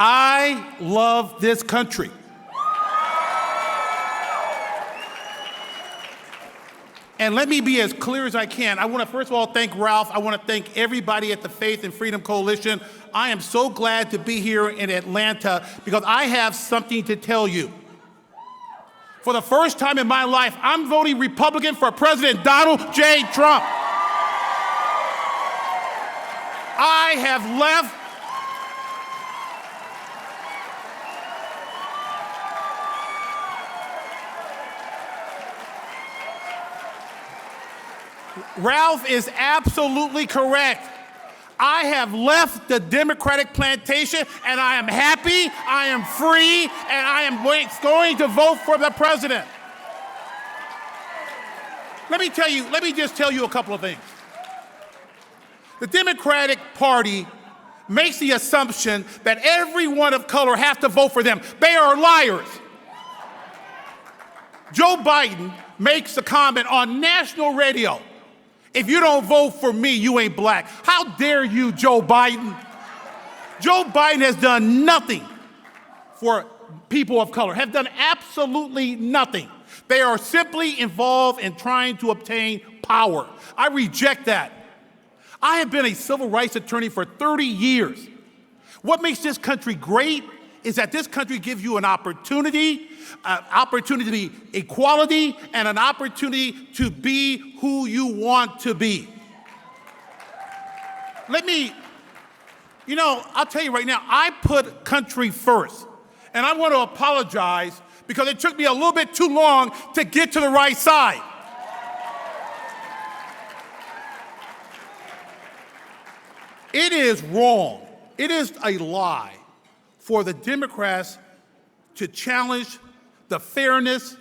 I love this country. And let me be as clear as I can. I want to first of all thank Ralph. I want to thank everybody at the Faith and Freedom Coalition. I am so glad to be here in Atlanta because I have something to tell you. For the first time in my life, I'm voting Republican for President Donald J. Trump. I have left Ralph is absolutely correct. I have left the Democratic plantation and I am happy, I am free, and I am going to vote for the president. Let me just tell you a couple of things. The Democratic Party makes the assumption that everyone of color has to vote for them. They are liars. Joe Biden makes a comment on national radio. If you don't vote for me, you ain't black. How dare you, Joe Biden? Joe Biden has done nothing for people of color, have done absolutely nothing. They are simply involved in trying to obtain power. I reject that. I have been a civil rights attorney for 30 years. What makes this country great is that this country gives you an opportunity to be equality, and an opportunity to be who you want to be. I'll tell you right now, I put country first. And I want to apologize because it took me a little bit too long to get to the right side. It is wrong. It is a lie for the Democrats to challenge the fairness,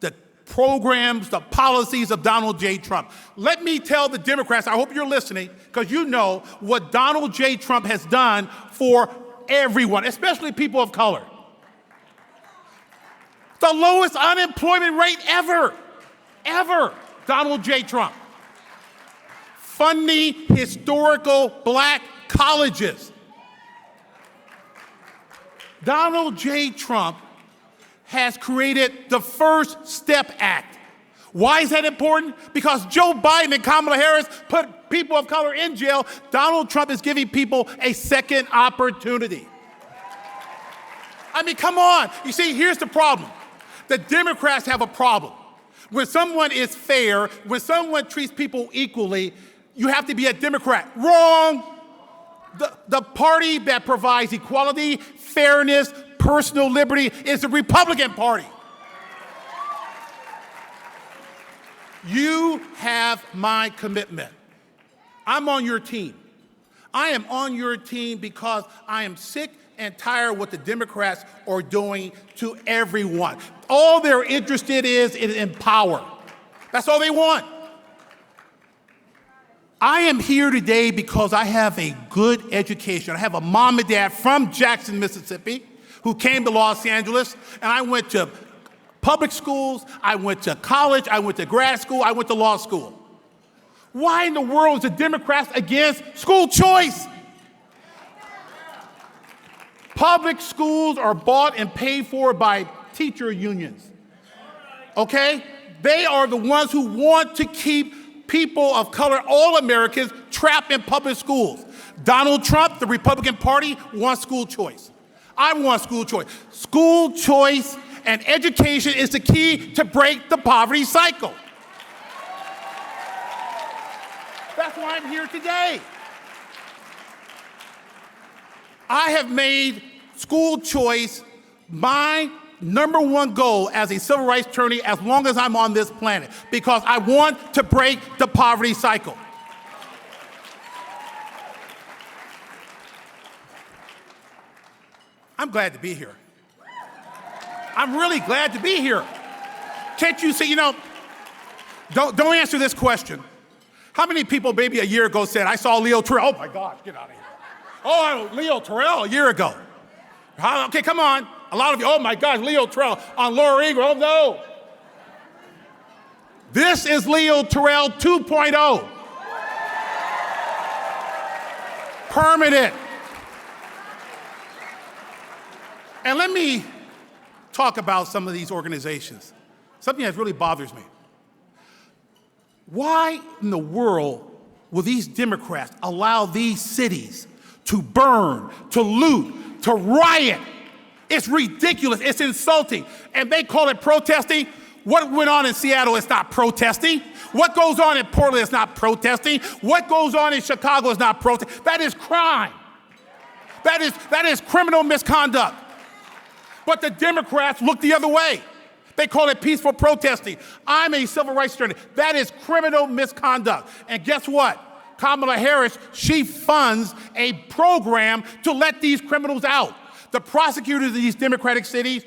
the programs, the policies of Donald J. Trump. Let me tell the Democrats, I hope you're listening, because you know what Donald J. Trump has done for everyone, especially people of color. The lowest unemployment rate ever, Donald J. Trump. Funding historical black colleges. Donald J. Trump has created the First Step Act. Why is that important? Because Joe Biden and Kamala Harris put people of color in jail. Donald Trump is giving people a second opportunity. I mean, come on. You see, here's the problem. The Democrats have a problem. When someone is fair, when someone treats people equally, you have to be a Democrat. Wrong. The party that provides equality, fairness, personal liberty is the Republican Party. You have my commitment. I'm on your team. I am on your team because I am sick and tired of what the Democrats are doing to everyone. All they're interested is in power. That's all they want. I am here today because I have a good education. I have a mom and dad from Jackson, Mississippi, who came to Los Angeles, and I went to public schools, I went to college, I went to grad school, I went to law school. Why in the world is the Democrats against school choice? Public schools are bought and paid for by teacher unions, okay? They are the ones who want to keep people of color, all Americans, trapped in public schools. Donald Trump, the Republican Party, wants school choice. I want school choice. School choice and education is the key to break the poverty cycle. That's why I'm here today. I have made school choice my number one goal as a civil rights attorney as long as I'm on this planet, because I want to break the poverty cycle. I'm glad to be here. I'm really glad to be here. Can't you see, don't answer this question. How many people maybe a year ago said, I saw Leo Terrell? Oh my gosh, get out of here. Oh, Leo Terrell a year ago. Okay, come on. A lot of you, oh my gosh, Leo Terrell on Laura Ingraham. Oh no. This is Leo Terrell 2.0. Permanent. And let me talk about some of these organizations. Something that really bothers me. Why in the world will these Democrats allow these cities to burn, to loot, to riot? It's ridiculous, it's insulting, and they call it protesting. What went on in Seattle is not protesting. What goes on in Portland is not protesting. What goes on in Chicago is not protesting. That is crime. That is criminal misconduct. But the Democrats look the other way. They call it peaceful protesting. I'm a civil rights attorney. That is criminal misconduct. And guess what? Kamala Harris, she funds a program to let these criminals out. The prosecutors of these Democratic cities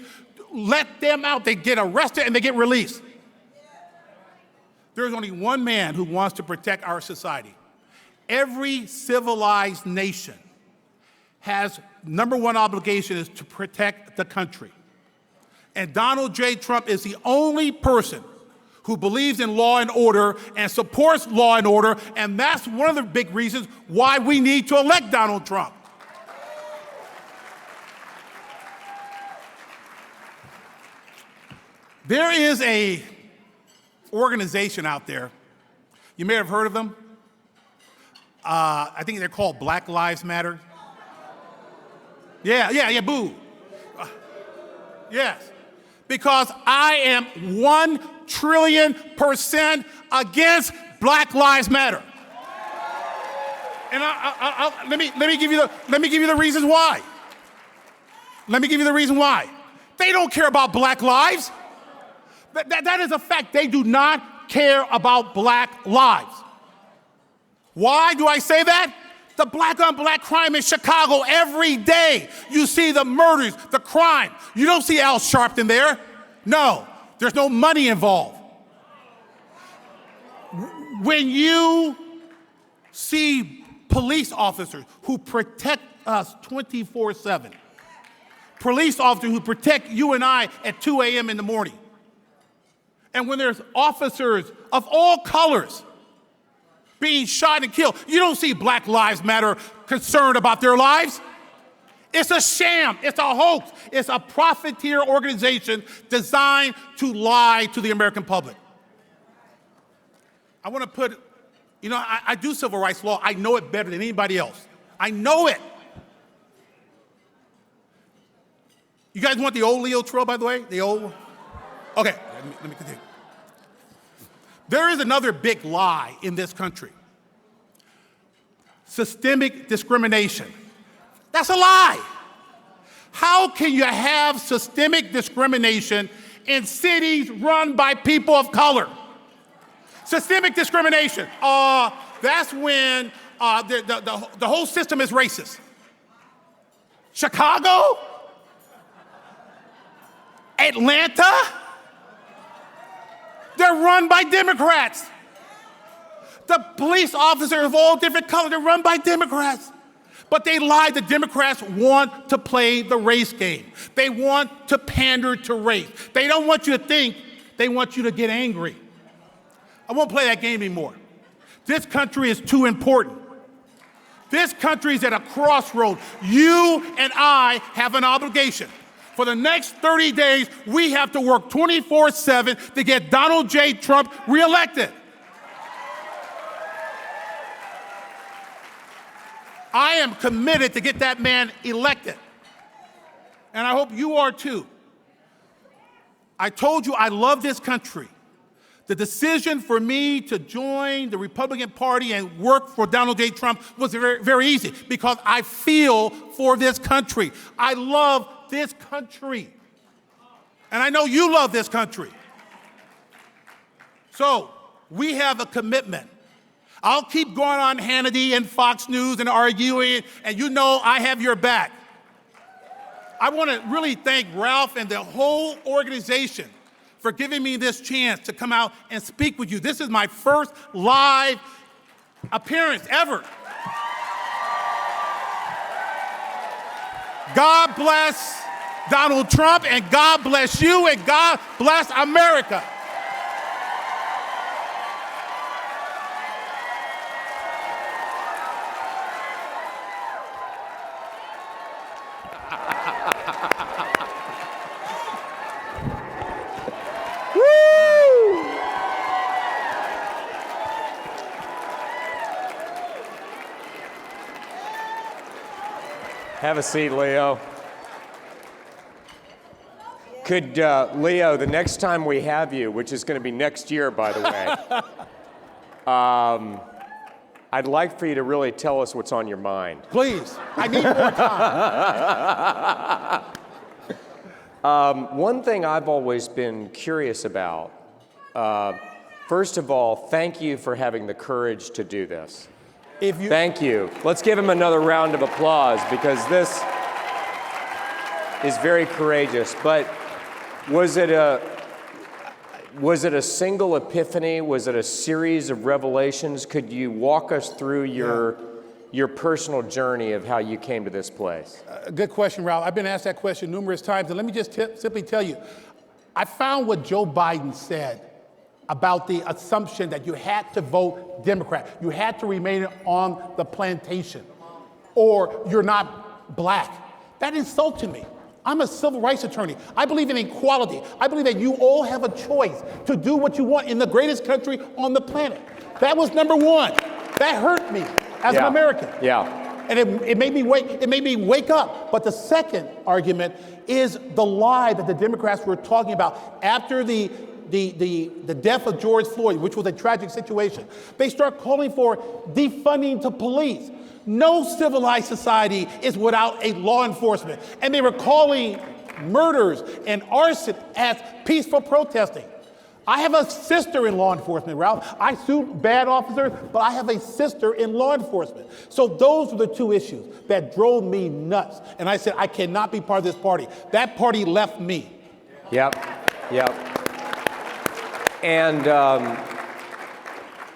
let them out. They get arrested and they get released. There's only one man who wants to protect our society. Every civilized nation has number one obligation is to protect the country. And Donald J. Trump is the only person who believes in law and order and supports law and order, and that's one of the big reasons why we need to elect Donald Trump. There is a organization out there, you may have heard of them. I think they're called Black Lives Matter. Yeah, boo. Yes, because I am 1,000,000,000% against Black Lives Matter. And let me give you the reasons why. Let me give you the reason why. They don't care about black lives. That is a fact. They do not care about black lives. Why do I say that? The black on black crime in Chicago every day. You see the murders, the crime. You don't see Al Sharpton there. No, there's no money involved. When you see police officers who protect us 24/7, police officers who protect you and I at 2 a.m. in the morning, and when there's officers of all colors being shot and killed, you don't see Black Lives Matter concerned about their lives. It's a sham. It's a hoax. It's a profiteer organization designed to lie to the American public. I want to put, I do civil rights law. I know it better than anybody else. I know it. You guys want the old Leo Trail, by the way? The old? Okay, let me continue. There is another big lie in this country. Systemic discrimination. That's a lie. How can you have systemic discrimination in cities run by people of color? Systemic discrimination. That's when the whole system is racist. Chicago? Atlanta? They're run by Democrats. The police officers of all different colors, they're run by Democrats. But they lie. The Democrats want to play the race game. They want to pander to race. They don't want you to think, they want you to get angry. I won't play that game anymore. This country is too important. This country is at a crossroad. You and I have an obligation. For the next 30 days, we have to work 24/7 to get Donald J. Trump reelected. I am committed to get that man elected. And I hope you are too. I told you I love this country. The decision for me to join the Republican Party and work for Donald J. Trump was very, very easy because I feel for this country. I love this country. And I know you love this country. So we have a commitment. I'll keep going on Hannity and Fox News and arguing, and you know I have your back. I want to really thank Ralph and the whole organization for giving me this chance to come out and speak with you. This is my first live appearance ever. God bless Donald Trump, and God bless you, and God bless America. Have a seat, Leo. Could, Leo, the next time we have you, which is going to be next year, by the way, I'd like for you to really tell us what's on your mind. Please, I need more time. One thing I've always been curious about, first of all, thank you for having the courage to do this. Thank you. Let's give him another round of applause, because this is very courageous. But was it a single epiphany? Was it a series of revelations? Could you walk us through your personal journey of how you came to this place? Good question, Ralph. I've been asked that question numerous times, and let me just simply tell you, I found what Joe Biden said about the assumption that you had to vote Democrat. You had to remain on the plantation, or you're not black. That insulted me. I'm a civil rights attorney. I believe in equality. I believe that you all have a choice to do what you want in the greatest country on the planet. That was number one. That hurt me as an American. Yeah. And it made me wake up. But the second argument is the lie that the Democrats were talking about after the death of George Floyd, which was a tragic situation. They start calling for defunding to police. No civilized society is without a law enforcement. And they were calling murders and arson as peaceful protesting. I have a sister in law enforcement, Ralph. I sue bad officers, but I have a sister in law enforcement. So those were the two issues that drove me nuts. And I said, I cannot be part of this party. That party left me. Yep. And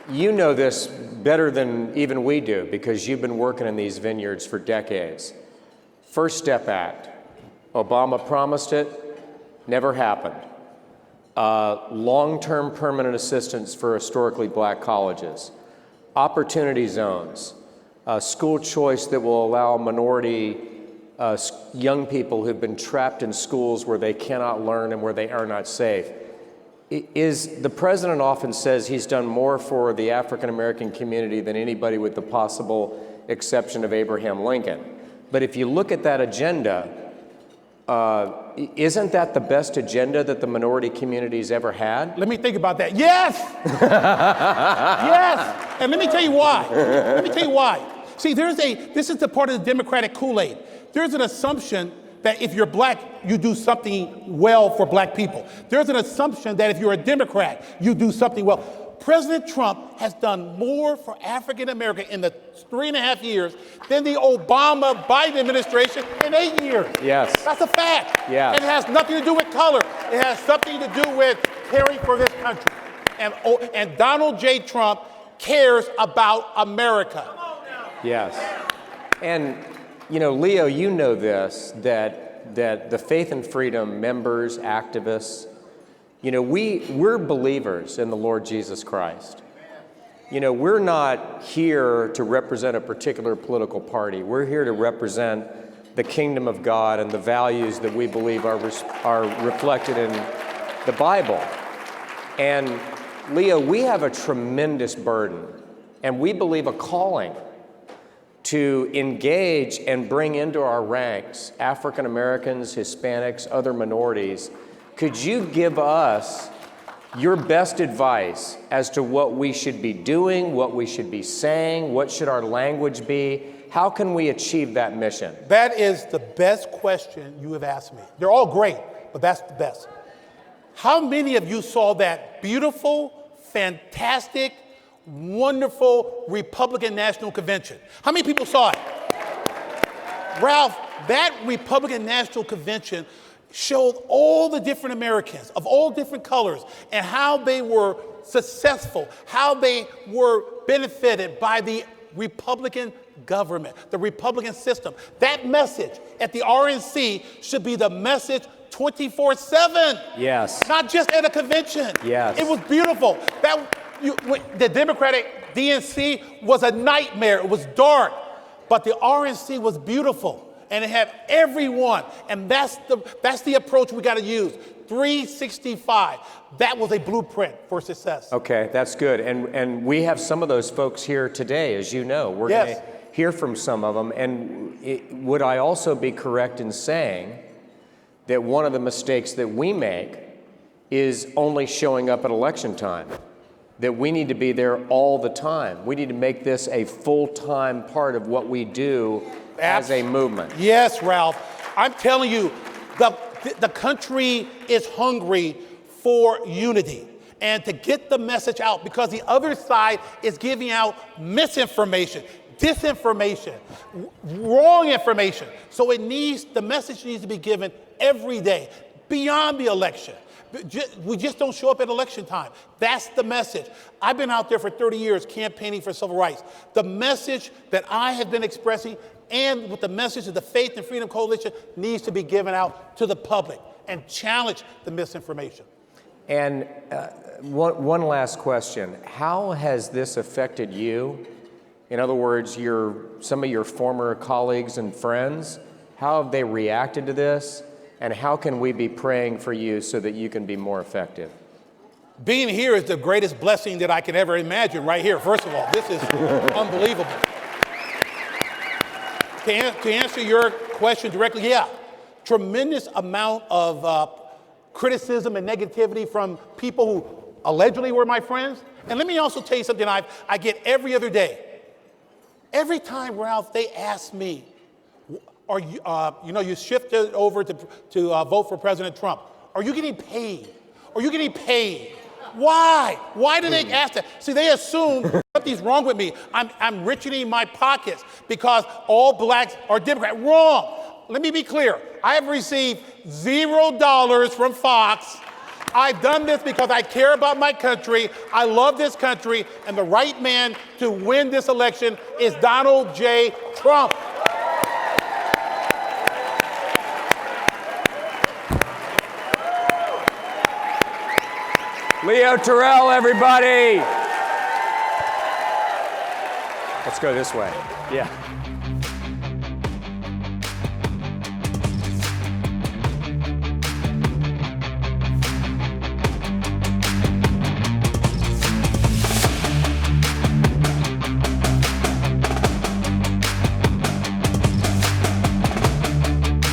you know this better than even we do, because you've been working in these vineyards for decades. First Step Act. Obama promised it, never happened. Long-term permanent assistance for historically black colleges. Opportunity zones. School choice that will allow minority young people who've been trapped in schools where they cannot learn and where they are not safe. The president often says he's done more for the African American community than anybody, with the possible exception of Abraham Lincoln. But if you look at that agenda, isn't that the best agenda that the minority community's ever had? Let me think about that. Yes! Yes! And let me tell you why. See, this is the part of the Democratic Kool-Aid. There's an assumption that if you're black, you do something well for black people. There's an assumption that if you're a Democrat, you do something well. President Trump has done more for African America in the 3.5 years than the Obama-Biden administration in 8 years. Yes. That's a fact. Yes. And it has nothing to do with color. It has something to do with caring for this country. And Donald J. Trump cares about America. Yes. And Leo, you know this, that the Faith and Freedom members, activists, we're believers in the Lord Jesus Christ. We're not here to represent a particular political party. We're here to represent the kingdom of God and the values that we believe are reflected in the Bible. And Leo, we have a tremendous burden, and we believe a calling to engage and bring into our ranks African Americans, Hispanics, other minorities. Could you give us your best advice as to what we should be doing, what we should be saying, what should our language be? How can we achieve that mission? That is the best question you have asked me. They're all great, but that's the best. How many of you saw that beautiful, fantastic, wonderful Republican National Convention? How many people saw it? Ralph, that Republican National Convention showed all the different Americans of all different colors and how they were successful, how they were benefited by the Republican government, the Republican system. That message at the RNC should be the message 24/7. Yes. Not just at a convention. Yes. It was beautiful. The Democratic DNC was a nightmare. It was dark, but the RNC was beautiful. And it had everyone. And that's the approach we got to use. 365. That was a blueprint for success. Okay, that's good. And we have some of those folks here today, as you know. We're going to hear from some of them. And would I also be correct in saying that one of the mistakes that we make is only showing up at election time? That we need to be there all the time. We need to make this a full-time part of what we do as a movement. Yes, Ralph. I'm telling you, the country is hungry for unity and to get the message out, because the other side is giving out misinformation, disinformation, wrong information. So the message needs to be given every day, beyond the election. We just don't show up at election time. That's the message. I've been out there for 30 years campaigning for civil rights. The message that I have been expressing, and with the message of the Faith and Freedom Coalition, needs to be given out to the public and challenge the misinformation. And one last question. How has this affected you? In other words, some of your former colleagues and friends, how have they reacted to this? And how can we be praying for you so that you can be more effective? Being here is the greatest blessing that I could ever imagine right here, first of all. This is unbelievable. To answer your question directly, yeah, tremendous amount of criticism and negativity from people who allegedly were my friends. And let me also tell you something I get every other day. Every time, Ralph, they ask me, are you, you shifted over to vote for President Trump. Are you getting paid? Are you getting paid? Why? Why do they ask that? See, they assume something's wrong with me. I'm richening my pockets because all blacks are Democrat. Wrong. Let me be clear. I have received $0 from Fox. I've done this because I care about my country. I love this country. And the right man to win this election is Donald J. Trump. Leo Terrell, everybody. Let's go this way. Yeah.